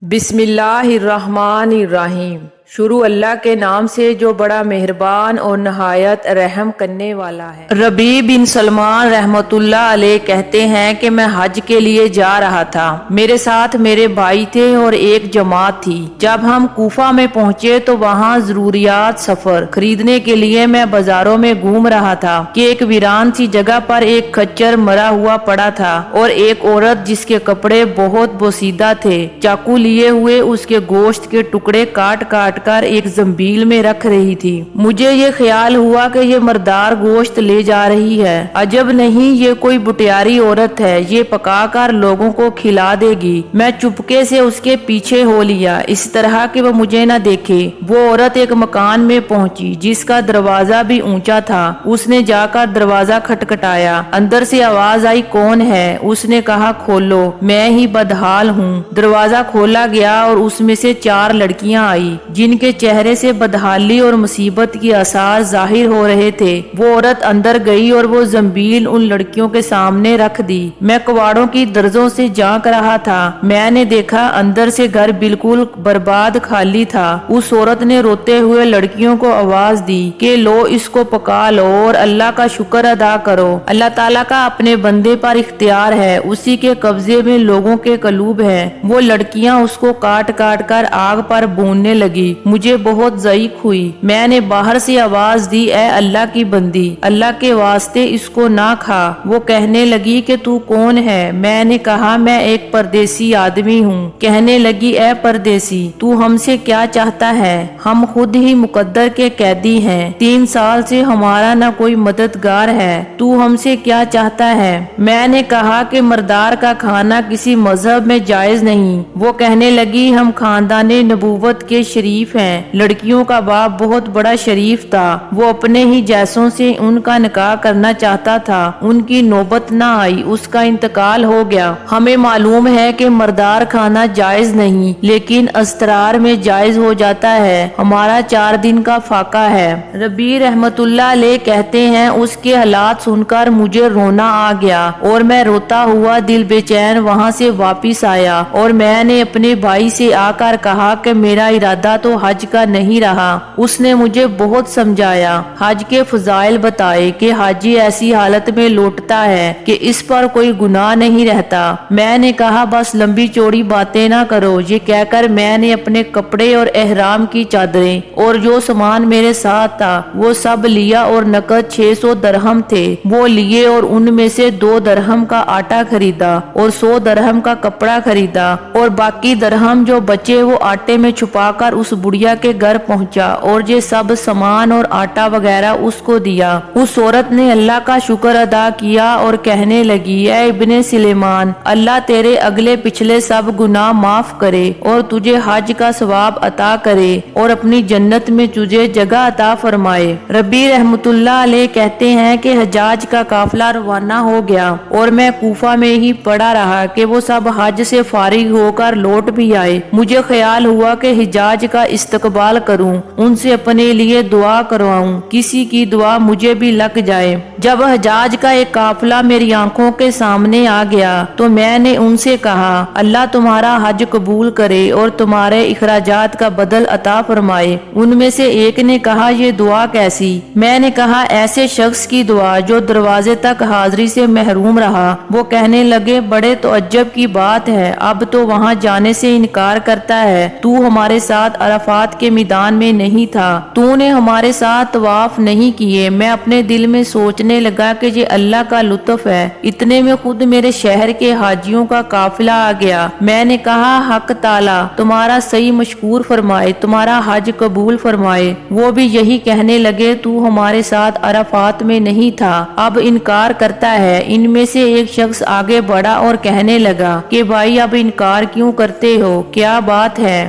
بسم اللہ الرحمن الرحیم۔ شروع اللہ کے نام سے جو بڑا مہربان اور نہایت رحم کرنے والا ہے۔ ربیع بن سلمان رحمۃ اللہ علیہ کہتے ہیں کہ میں حج کے لیے جا رہا تھا، میرے ساتھ میرے بھائی تھے اور ایک جماعت تھی۔ جب ہم کوفہ میں پہنچے تو وہاں ضروریات سفر خریدنے کے لیے میں بازاروں میں گھوم رہا تھا کہ ایک ویران سی جگہ پر ایک خچر مرا ہوا پڑا تھا اور ایک عورت جس کے کپڑے بہت بوسیدہ تھے چاقو لیے ہوئے اس کے گوشت کے ٹکڑے کاٹ کاٹ کر ایک زنبیل میں رکھ رہی تھی۔ مجھے یہ خیال ہوا کہ یہ مردار گوشت لے جا رہی ہے، عجب نہیں یہ کوئی بٹیاری عورت ہے، یہ پکا کر لوگوں کو کھلا دے گی۔ میں چپکے سے اس کے پیچھے ہو لیا اس طرح کہ وہ مجھے نہ دیکھے۔ وہ عورت ایک مکان میں پہنچی جس کا دروازہ بھی اونچا تھا۔ اس نے جا کر دروازہ کھٹکھٹایا، اندر سے آواز آئی کون ہے؟ اس نے کہا کھولو، میں ہی بدحال ہوں۔ دروازہ کھولا گیا اور اس میں سے 4 لڑکیاں آئی جن کے چہرے سے بدحالی اور مصیبت کی آثار ظاہر ہو رہے تھے۔ وہ عورت اندر گئی اور وہ زنبیل ان لڑکیوں کے سامنے رکھ دی۔ میں کواڑوں کی درزوں سے جھانک رہا تھا، میں نے دیکھا اندر سے گھر بالکل برباد خالی تھا۔ اس عورت نے روتے ہوئے لڑکیوں کو آواز دی کہ لو اس کو پکا لو اور اللہ کا شکر ادا کرو۔ اللہ تعالیٰ کا اپنے بندے پر اختیار ہے، اسی کے قبضے میں لوگوں کے قلوب ہے۔ وہ لڑکیاں اس کو کاٹ کاٹ کر آگ پر بھوننے لگی۔ مجھے بہت ضیق ہوئی۔ میں نے باہر سے آواز دی اے اللہ کی بندی، اللہ کے واسطے اس کو نہ کھا۔ وہ کہنے لگی کہ تو کون ہے؟ میں نے کہا میں ایک پردیسی آدمی ہوں۔ کہنے لگی اے پردیسی تو ہم سے کیا چاہتا ہے؟ ہم خود ہی مقدر کے قیدی ہیں، 3 سال سے ہمارا نہ کوئی مددگار ہے، تو ہم سے کیا چاہتا ہے؟ میں نے کہا کہ مردار کا کھانا کسی مذہب میں جائز نہیں۔ وہ کہنے لگی ہم خاندان نبوت کے شریف ہیں، لڑکیوں کا باپ بہت بڑا شریف تھا، وہ اپنے ہی جیسوں سے ان کا نکاح کرنا چاہتا تھا، ان کی نوبت نہ آئی، اس کا انتقال ہو گیا۔ ہمیں معلوم ہے کہ مردار کھانا جائز نہیں لیکن اسرار میں جائز ہو جاتا ہے، ہمارا 4 دن کا فاقہ ہے۔ ربیع رحمت اللہ علیہ کہتے ہیں اس کے حالات سن کر مجھے رونا آ گیا اور میں روتا ہوا دل بے چین وہاں سے واپس آیا اور میں نے اپنے بھائی سے آ کر کہا کہ میرا ارادہ تو حج کا نہیں رہا۔ اس نے مجھے بہت سمجھایا، حج کے فضائل بتائے کہ حاجی ایسی حالت میں لوٹتا ہے کہ اس پر کوئی گناہ نہیں رہتا۔ میں نے کہا بس لمبی چوڑی باتیں نہ کرو، یہ کہہ کر میں نے اپنے کپڑے اور احرام کی چادریں اور جو سامان میرے ساتھ تھا وہ سب لیا اور نقد 600 درہم تھے وہ لیے اور ان میں سے 2 درہم کا آٹا خریدا اور 100 درہم کا کپڑا خریدا اور باقی درہم جو بچے وہ آٹے میں چھپا کر اس بڑھیا کے گھر پہنچا اور یہ سب سامان اور آٹا وغیرہ اس کو دیا۔ اس عورت نے اللہ کا شکر ادا کیا اور کہنے لگی اے ابن سلیمان، اللہ تیرے اگلے پچھلے سب گناہ معاف کرے اور تجھے حج کا ثواب عطا کرے اور اپنی جنت میں تجھے جگہ عطا فرمائے۔ ربیع رحمت اللہ علیہ کہتے ہیں کہ حجاج کا قافلہ روانہ ہو گیا اور میں کوفہ میں ہی پڑا رہا کہ وہ سب حج سے فارغ ہو کر لوٹ بھی آئے۔ مجھے خیال ہوا کہ حجاج کا استقبال کروں، ان سے اپنے لیے دعا کرواؤں، کسی کی دعا مجھے بھی لگ جائے۔ جب حجاج کا ایک قافلہ میری آنکھوں کے سامنے آ گیا تو میں نے ان سے کہا اللہ تمہارا حج قبول کرے اور تمہارے اخراجات کا بدل عطا فرمائے۔ ان میں سے ایک نے کہا یہ دعا کیسی؟ میں نے کہا ایسے شخص کی دعا جو دروازے تک حاضری سے محروم رہا۔ وہ کہنے لگے بڑے تعجب کی بات ہے، اب تو وہاں جانے سے انکار کرتا ہے، تو ہمارے ساتھ عرفات کے میدان میں نہیں تھا، تو نے ہمارے ساتھ طواف نہیں کیے۔ میں اپنے دل میں سوچنے لگا کہ یہ اللہ کا لطف ہے، اتنے میں خود میرے شہر کے حاجیوں کا قافلہ آ گیا۔ میں نے کہا حق تعالی تمہارا صحیح مشکور فرمائے، تمہارا حج قبول فرمائے۔ وہ بھی یہی کہنے لگے تو ہمارے ساتھ عرفات میں نہیں تھا، اب انکار کرتا ہے۔ ان میں سے ایک شخص آگے بڑھا اور کہنے لگا کہ بھائی اب انکار کیوں کرتے ہو، کیا بات ہے؟